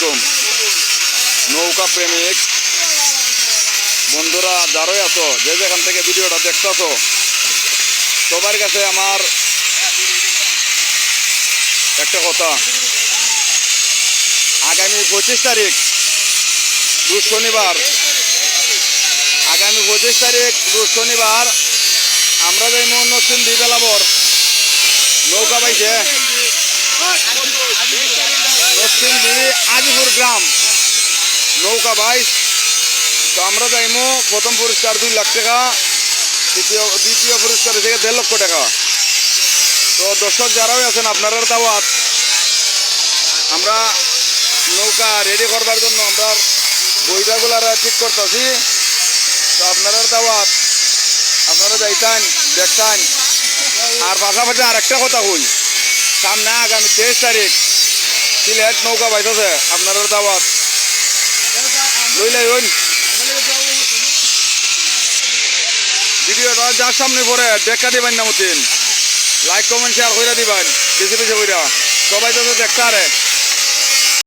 আলাইকুম নৌকা প্রেমিক বন্ধুরা যারাই আছো, যে যেখান থেকে ভিডিওটা দেখতেছো, সবার কাছে আমার একটা কথা। আগামী 25 তারিখ রোজ শনিবার, আগামী 25 তারিখ রোজ শনিবার আমরা যাই নতুন বেলাবর নৌকা পাইছে নতুন আজিপুর গ্রাম নৌকা বাইশ। তো আমরা যাইমো প্রথম পুরস্কার 2 লাখ টাকা, দ্বিতীয় পুরস্কার থেকে 1.5 লক্ষ টাকা। তো দর্শক যারাও আছেন আপনারা দাওয়াত, আমরা নৌকা রেডি করবার জন্য আমরা বইটাগুলারা ঠিক করতেছি। তো আপনারা দাওয়াত, আপনারা যাইতেন দেখতেন। আর পাশাপাশি আর একটা কথা কই, সামনে আগামী 23 তারিখ সিলেট নৌকা বাইতেছে, আপনারা দাওয়াত লইলাই হইন। ভিডিওটা যার সামনে পড়ে দেখা দিবেন না মতিন, লাইক কমেন্ট শেয়ার করে দিবেন বেশি বেশি করে, সবাই তো দেখতে আরে।